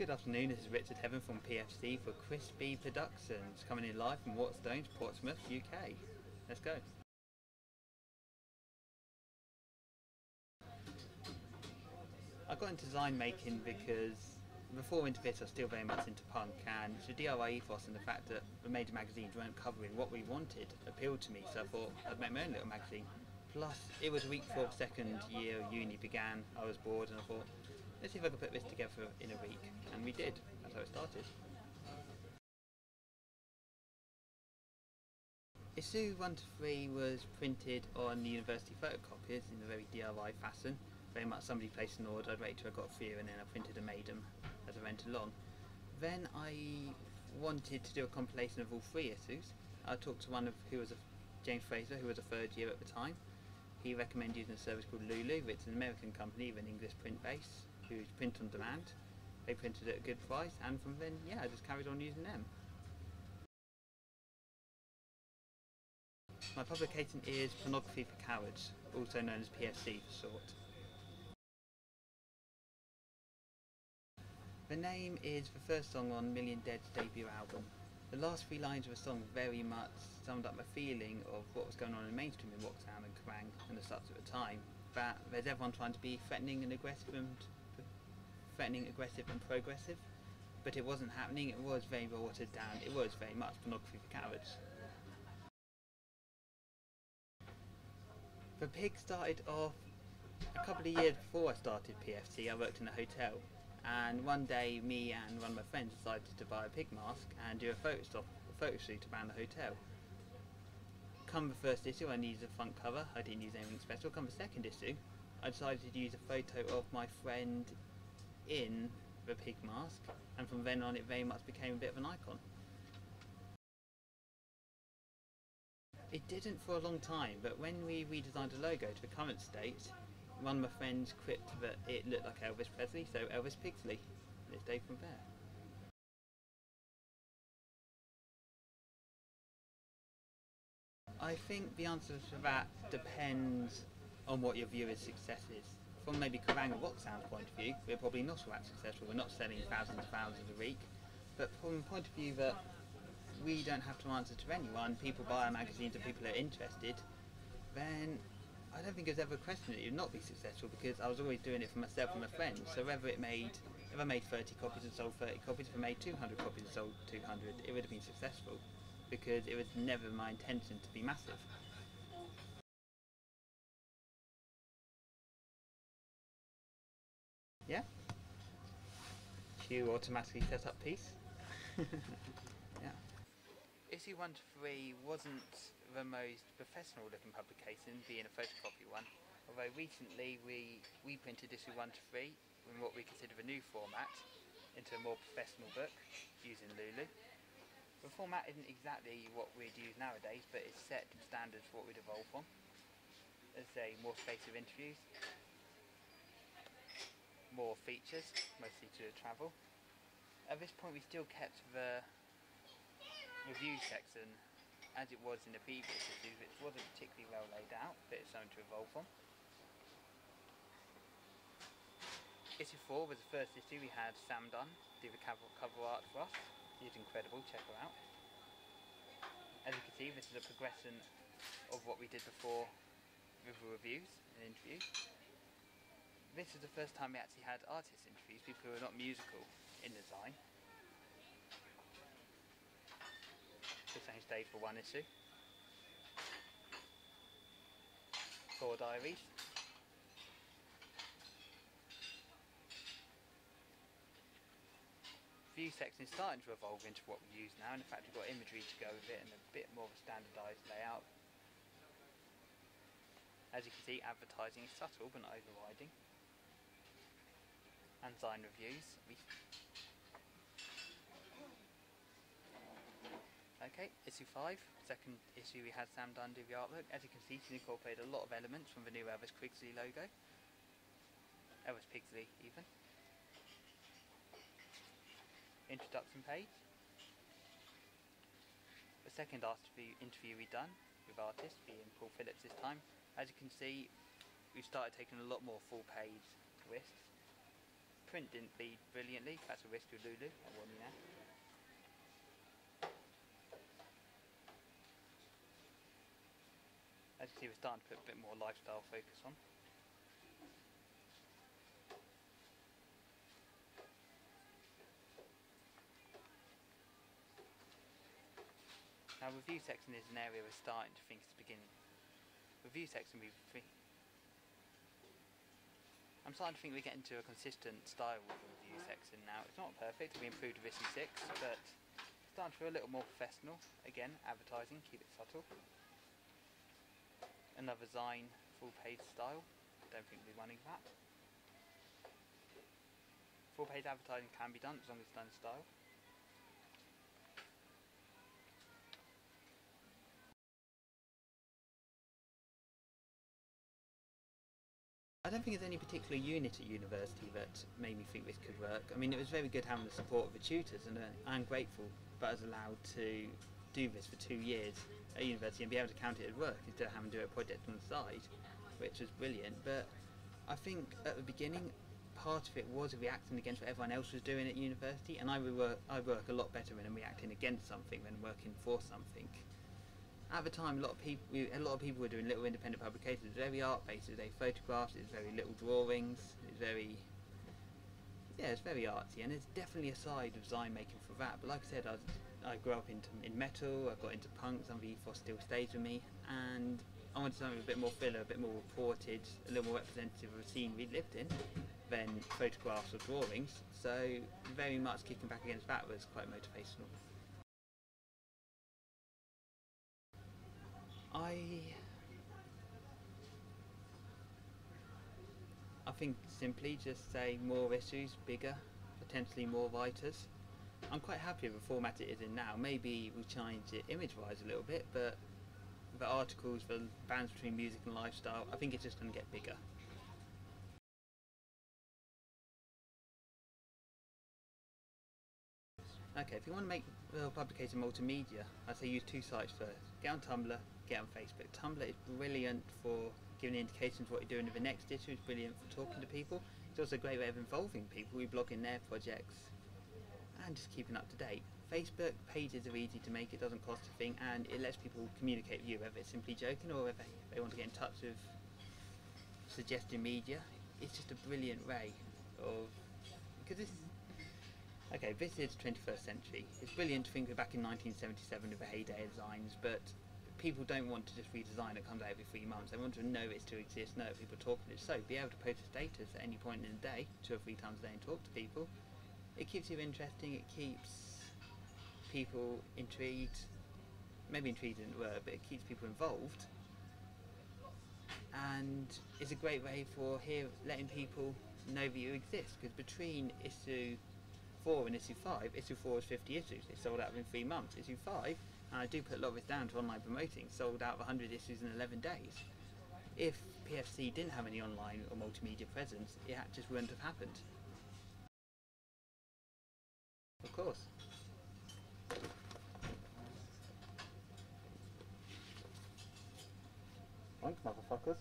Good afternoon, this is Richard Heaven from PFC for Crispy Productions, coming in live from Waterstones, Portsmouth, UK. Let's go. I got into design making because before into this I was still very much into punk, and the DIY ethos and the fact that the major magazines weren't covering what we wanted appealed to me, so I thought I'd make my own little magazine. Plus, it was a week before the second year of uni began, I was bored and I thought, let's see if I can put this together in a week, and we did. That's how it started. Issue 1 to 3 was printed on the university photocopiers in a very DIY fashion. Very much somebody placed an order, I'd wait till I got a few and then I printed and made them as I went along. Then I wanted to do a compilation of all 3 issues. I talked to James Fraser, who was a third year at the time. He recommended using a service called Lulu, which is an American company with an English print base, who's print on demand. They printed at a good price, and from then, I just carried on using them. My publication is Pornography for Cowards, also known as PFC for short. The name is the first song on Million Dead's debut album. The last 3 lines of the song very much summed up my feeling of what was going on in mainstream in rock sound and Kerrang and the such at the time. That there's everyone trying to be threatening, aggressive and progressive, but it wasn't happening. It was very watered down. It was very much Pornography for Cowards. The Pig started off a couple of years before I started PFC. I worked in a hotel, and one day me and one of my friends decided to buy a pig mask and do a photo shoot around the hotel. Come the first issue, I needed a front cover. I didn't use anything special. Come the second issue, I decided to use a photo of my friend in the pig mask, and from then on it very much became a bit of an icon. It didn't for a long time, but when we redesigned the logo to the current state, one of my friends quipped that it looked like Elvis Presley, so Elvis Pigsley, and it stayed from there. I think the answer to that depends on what your view of success is. From maybe Kerrang and rock sound point of view, we're probably not that successful, we're not selling thousands a week, but from the point of view that we don't have to answer to anyone, people buy our magazines and people are interested, then I don't think there's ever a question that you'd not be successful, because I was always doing it for myself and my friends. So if I made 30 copies and sold 30 copies, if I made 200 copies and sold 200, it would have been successful, because it was never my intention to be massive. Yeah? Cue automatically set up piece. Yeah. Issue 1 to 3 wasn't the most professional looking publication, being a photocopy one, although recently we reprinted issue 1 to 3 in what we consider a new format into a more professional book using Lulu. The format isn't exactly what we'd use nowadays, but it's set standards for what we'd evolve from. As I say, more space of interviews, more features, mostly to the travel. At this point we still kept the review section as it was in the previous issues, which wasn't particularly well laid out, but it's something to evolve from. Issue 4 was the first issue. We had Sam Dunn do the cover art for us. He's incredible, check her out. As you can see, this is a progression of what we did before with the reviews and interviews. This is the first time we actually had artist interviews, people who are not musical in design. This only stayed for 1 issue. 4 diaries. View section is starting to evolve into what we use now, and in fact we've got imagery to go with it and a bit more of a standardised layout. As you can see, advertising is subtle but not overriding. And design reviews. Okay, issue 5, second issue we had Sam Dunn do the artwork. As you can see, she's incorporated a lot of elements from the new Elvis Pigsley logo. Elvis Pigsley even. Introduction page. The second interview we've done with artists, being Paul Phillips this time. As you can see, we've started taking a lot more full page twists. print didn't bleed brilliantly. That's a risk with Lulu. I warn you now. As you see, we're starting to put a bit more lifestyle focus on. Now, review section is an area we're starting to think is the beginning. Review section, I'm starting to think we're getting to a consistent style with the review section now. It's not perfect, we improved with issue 6, but it's starting to feel a little more professional. Again, advertising, keep it subtle. Another Zine full page style, don't think we'll be running that. Full page advertising can be done as long as it's done in style. I don't think there's any particular unit at university that made me think this could work. I mean, it was very good having the support of the tutors, and I'm grateful that I was allowed to do this for 2 years at university and be able to count it as work instead of having to do a project on the side, which was brilliant. But I think at the beginning, part of it was reacting against what everyone else was doing at university, and I work a lot better when I'm reacting against something than working for something. At the time, a lot of people were doing little independent publications. It was very art-based. It was very photographs. It was very little drawings. It's very artsy, and there's definitely a side of Zine making for that. But like I said, I grew up in metal. I got into punk. Some of the ethos still stays with me, and I wanted something a bit more filler, a bit more reported, a little more representative of the scene we lived in than photographs or drawings. So very much kicking back against that was quite motivational. I think simply just say more issues, bigger, potentially more writers. I'm quite happy with the format it is in now. Maybe we'll change it image-wise a little bit, but the articles, the balance between music and lifestyle, I think it's just going to get bigger. Okay, if you want to make the publication multimedia, I'd say use 2 sites first. Get on Tumblr, get on Facebook. Tumblr is brilliant for giving indications of what you're doing in the next issue. It's brilliant for talking to people. It's also a great way of involving people. We blog in their projects and just keeping up to date. Facebook pages are easy to make, it doesn't cost a thing, and it lets people communicate with you, whether it's simply joking or whether they want to get in touch with suggesting media. It's just a brilliant way of, because this is 21st century. It's brilliant to think we're back in 1977 with the heyday of Zines, but people don't want to just read a Zine that comes out every 3 months. They want to know it still exists, know people talking to it. So be able to post a status at any point in the day, 2 or 3 times a day, and talk to people. It keeps you interesting, it keeps people intrigued. Maybe intrigued isn't the word, but it keeps people involved. And it's a great way for letting people know that you exist, because between issue 4 and issue 5, issue 4 is 50 issues. It sold out in 3 months. Issue 5, and I do put a lot of this down to online promoting, sold out of 100 issues in 11 days. If PFC didn't have any online or multimedia presence, it just wouldn't have happened. Of course. Thanks, motherfuckers.